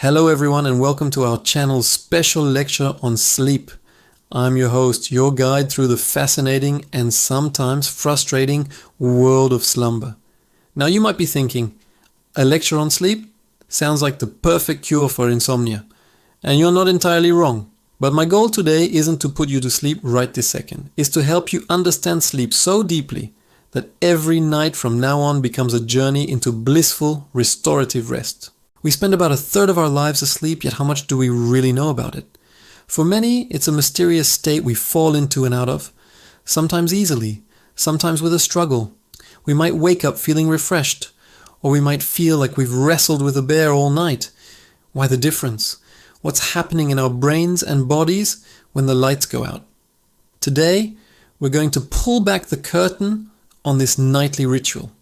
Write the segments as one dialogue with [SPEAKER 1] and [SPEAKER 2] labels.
[SPEAKER 1] Hello everyone and welcome to our channel's special lecture on sleep. I'm your host, your guide through the fascinating and sometimes frustrating world of slumber. Now you might be thinking, a lecture on sleep? Sounds like the perfect cure for insomnia. And you're not entirely wrong. But my goal today isn't to put you to sleep right this second. It's to help you understand sleep so deeply that every night from now on becomes a journey into blissful, restorative rest. We spend about a third of our lives asleep, yet how much do we really know about it? For many, it's a mysterious state we fall into and out of, sometimes easily, sometimes with a struggle. We might wake up feeling refreshed, or we might feel like we've wrestled with a bear all night. Why the difference? What's happening in our brains and bodies when the lights go out? Today, we're going to pull back the curtain on this nightly ritual.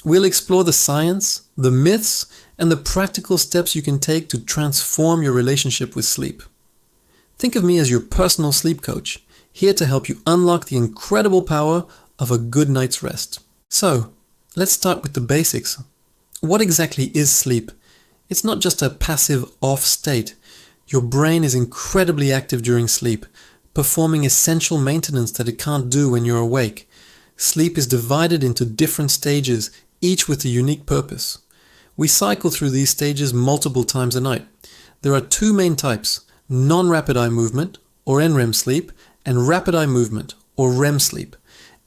[SPEAKER 1] We'll explore the science, the myths, and the practical steps you can take to transform your relationship with sleep. Think of me as your personal sleep coach, here to help you unlock the incredible power of a good night's rest. So, let's start with the basics. What exactly is sleep? It's not just a passive off state. Your brain is incredibly active during sleep, performing essential maintenance that it can't do when you're awake. Sleep is divided into different stages, each with a unique purpose. We cycle through these stages multiple times a night. There are two main types, non-rapid eye movement, or NREM sleep, and rapid eye movement, or REM sleep.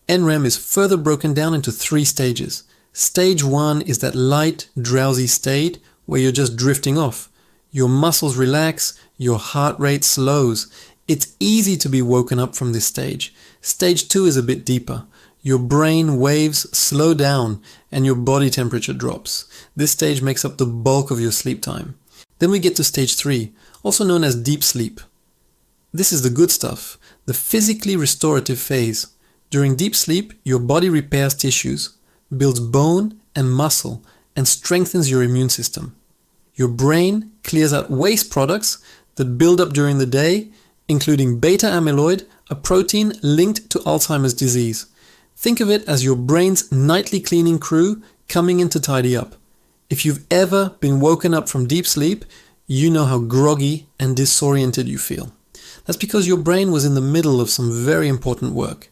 [SPEAKER 1] NREM is further broken down into three stages. Stage 1 is that light, drowsy state where you're just drifting off. Your muscles relax, your heart rate slows. It's easy to be woken up from this stage. Stage 2 is a bit deeper. Your brain waves slow down and your body temperature drops. This stage makes up the bulk of your sleep time. Then we get to stage 3, also known as deep sleep. This is the good stuff, the physically restorative phase. During deep sleep, your body repairs tissues, builds bone and muscle, and strengthens your immune system. Your brain clears out waste products that build up during the day, including beta amyloid, a protein linked to Alzheimer's disease. Think of it as your brain's nightly cleaning crew coming in to tidy up. If you've ever been woken up from deep sleep, you know how groggy and disoriented you feel. That's because your brain was in the middle of some very important work.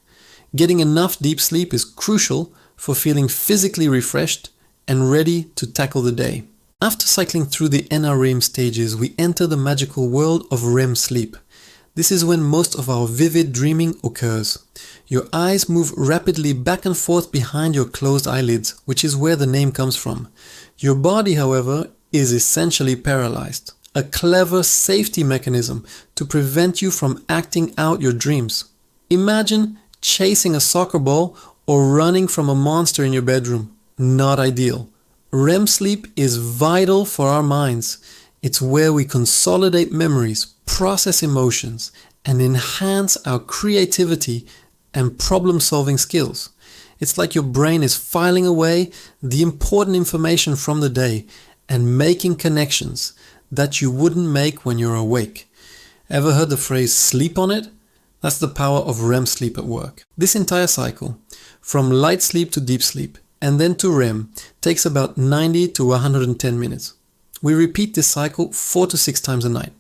[SPEAKER 1] Getting enough deep sleep is crucial for feeling physically refreshed and ready to tackle the day. After cycling through the NREM stages, we enter the magical world of REM sleep. This is when most of our vivid dreaming occurs. Your eyes move rapidly back and forth behind your closed eyelids, which is where the name comes from. Your body, however, is essentially paralyzed. A clever safety mechanism to prevent you from acting out your dreams. Imagine chasing a soccer ball or running from a monster in your bedroom. Not ideal. REM sleep is vital for our minds. It's where we consolidate memories, process emotions, and enhance our creativity and problem-solving skills. It's like your brain is filing away the important information from the day and making connections that you wouldn't make when you're awake. Ever heard the phrase sleep on it? That's the power of REM sleep at work. This entire cycle, from light sleep to deep sleep, and then to REM, takes about 90 to 110 minutes. We repeat this cycle 4 to 6 times a night.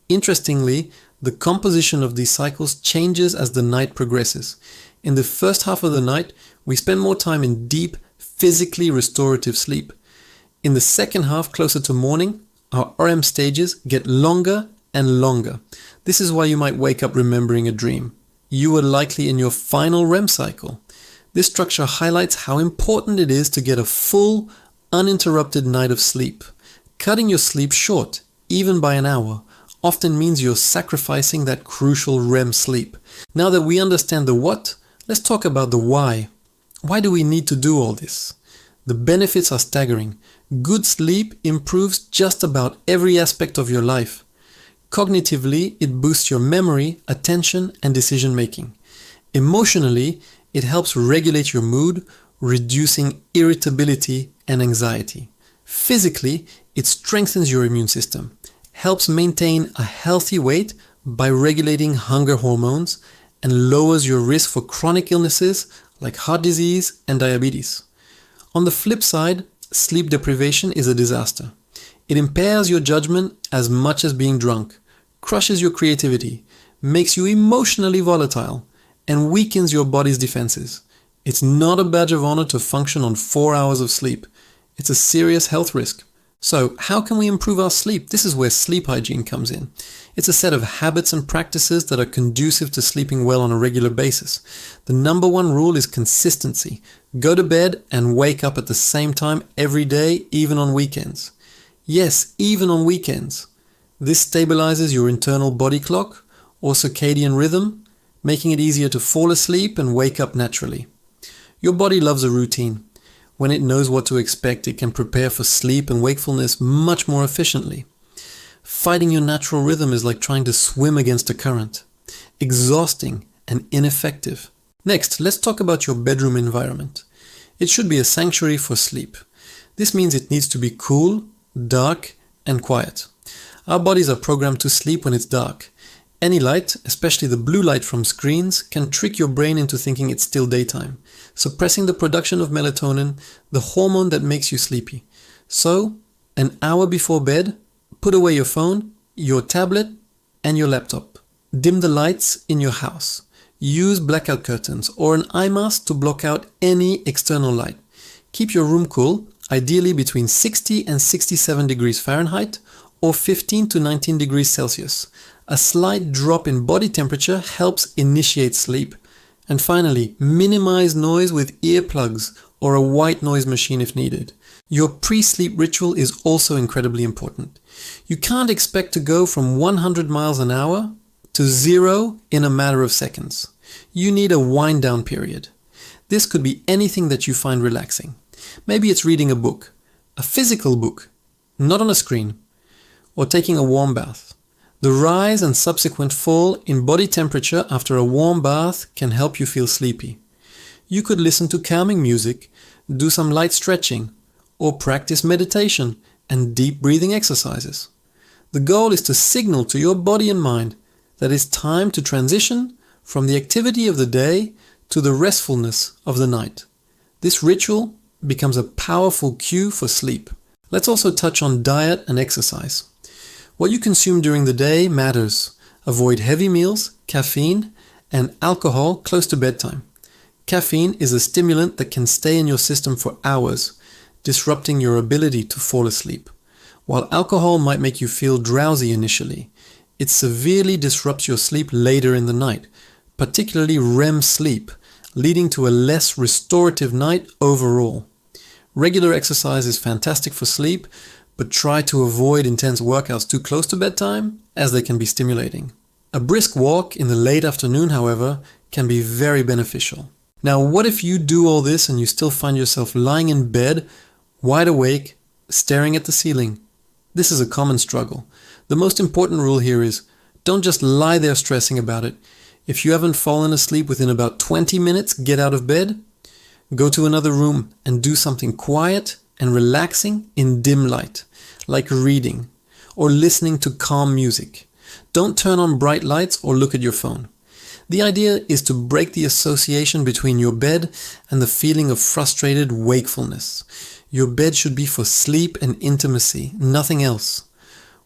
[SPEAKER 1] Interestingly, the composition of these cycles changes as the night progresses. In the first half of the night, we spend more time in deep, physically restorative sleep. In the second half, closer to morning, our REM stages get longer and longer. This is why you might wake up remembering a dream. You were likely in your final REM cycle. This structure highlights how important it is to get a full, uninterrupted night of sleep. Cutting your sleep short, even by an hour, often means you're sacrificing that crucial REM sleep. Now that we understand the what, let's talk about the why. Why do we need to do all this? The benefits are staggering. Good sleep improves just about every aspect of your life. Cognitively, it boosts your memory, attention, and decision making. Emotionally, it helps regulate your mood, reducing irritability and anxiety. Physically, it strengthens your immune system, helps maintain a healthy weight by regulating hunger hormones, and lowers your risk for chronic illnesses like heart disease and diabetes. On the flip side, sleep deprivation is a disaster. It impairs your judgment as much as being drunk, crushes your creativity, makes you emotionally volatile, and weakens your body's defenses. It's not a badge of honor to function on 4 hours of sleep. It's a serious health risk. So, how can we improve our sleep? This is where sleep hygiene comes in. It's a set of habits and practices that are conducive to sleeping well on a regular basis. The number one rule is consistency. Go to bed and wake up at the same time every day, even on weekends. Yes, even on weekends. This stabilizes your internal body clock or circadian rhythm, making it easier to fall asleep and wake up naturally. Your body loves a routine. When it knows what to expect, it can prepare for sleep and wakefulness much more efficiently. Fighting your natural rhythm is like trying to swim against a current. Exhausting and ineffective. Next, let's talk about your bedroom environment. It should be a sanctuary for sleep. This means it needs to be cool, dark, and quiet. Our bodies are programmed to sleep when it's dark. Any light, especially the blue light from screens, can trick your brain into thinking it's still daytime, suppressing the production of melatonin, the hormone that makes you sleepy. So, an hour before bed, put away your phone, your tablet, and your laptop. Dim the lights in your house. Use blackout curtains or an eye mask to block out any external light. Keep your room cool, ideally between 60 and 67 degrees Fahrenheit or 15 to 19 degrees Celsius. A slight drop in body temperature helps initiate sleep. And finally, minimize noise with earplugs or a white noise machine if needed. Your pre-sleep ritual is also incredibly important. You can't expect to go from 100 miles an hour to 0 in a matter of seconds. You need a wind-down period. This could be anything that you find relaxing. Maybe it's reading a book, a physical book, not on a screen, or taking a warm bath. The rise and subsequent fall in body temperature after a warm bath can help you feel sleepy. You could listen to calming music, do some light stretching, or practice meditation and deep breathing exercises. The goal is to signal to your body and mind that it's time to transition from the activity of the day to the restfulness of the night. This ritual becomes a powerful cue for sleep. Let's also touch on diet and exercise. What you consume during the day matters. Avoid heavy meals, caffeine, and alcohol close to bedtime. Caffeine is a stimulant that can stay in your system for hours, disrupting your ability to fall asleep. While alcohol might make you feel drowsy initially, it severely disrupts your sleep later in the night, particularly REM sleep, leading to a less restorative night overall. Regular exercise is fantastic for sleep, but try to avoid intense workouts too close to bedtime, as they can be stimulating. A brisk walk in the late afternoon, however, can be very beneficial. Now, what if you do all this and you still find yourself lying in bed, wide awake, staring at the ceiling? This is a common struggle. The most important rule here is, don't just lie there stressing about it. If you haven't fallen asleep within about 20 minutes, get out of bed, go to another room and do something quiet and relaxing in dim light, like reading or listening to calm music. Don't turn on bright lights or look at your phone. The idea is to break the association between your bed and the feeling of frustrated wakefulness. Your bed should be for sleep and intimacy, nothing else.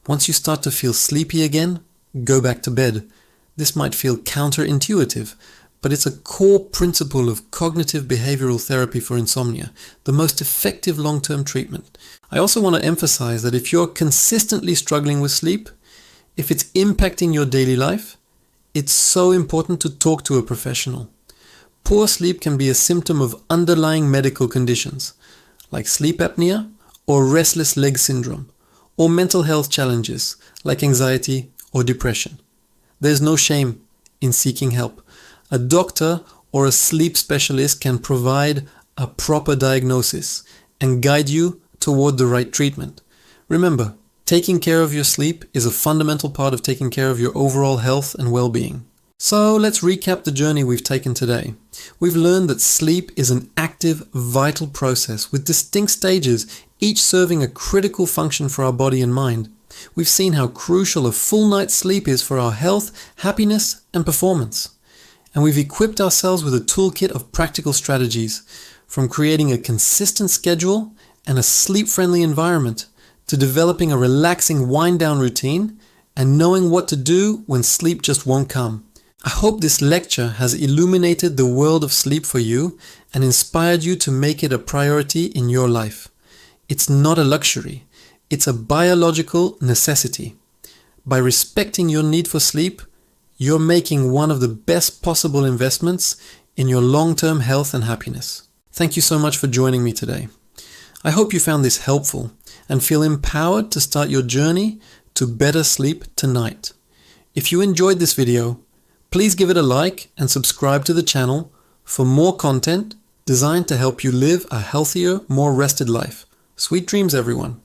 [SPEAKER 1] Once you start to feel sleepy again, go back to bed. This might feel counterintuitive, but it's a core principle of cognitive behavioral therapy for insomnia, the most effective long-term treatment. I also want to emphasize that if you're consistently struggling with sleep, if it's impacting your daily life, it's so important to talk to a professional. Poor sleep can be a symptom of underlying medical conditions, like sleep apnea or restless leg syndrome, or mental health challenges like anxiety or depression. There's no shame in seeking help. A doctor or a sleep specialist can provide a proper diagnosis and guide you toward the right treatment. Remember, taking care of your sleep is a fundamental part of taking care of your overall health and well-being. So let's recap the journey we've taken today. We've learned that sleep is an active, vital process with distinct stages, each serving a critical function for our body and mind. We've seen how crucial a full night's sleep is for our health, happiness, and performance. And we've equipped ourselves with a toolkit of practical strategies, from creating a consistent schedule and a sleep-friendly environment to developing a relaxing wind-down routine and knowing what to do when sleep just won't come. I hope this lecture has illuminated the world of sleep for you and inspired you to make it a priority in your life. It's not a luxury, it's a biological necessity. By respecting your need for sleep, you're making one of the best possible investments in your long-term health and happiness. Thank you so much for joining me today. I hope you found this helpful and feel empowered to start your journey to better sleep tonight. If you enjoyed this video, please give it a like and subscribe to the channel for more content designed to help you live a healthier, more rested life. Sweet dreams, everyone.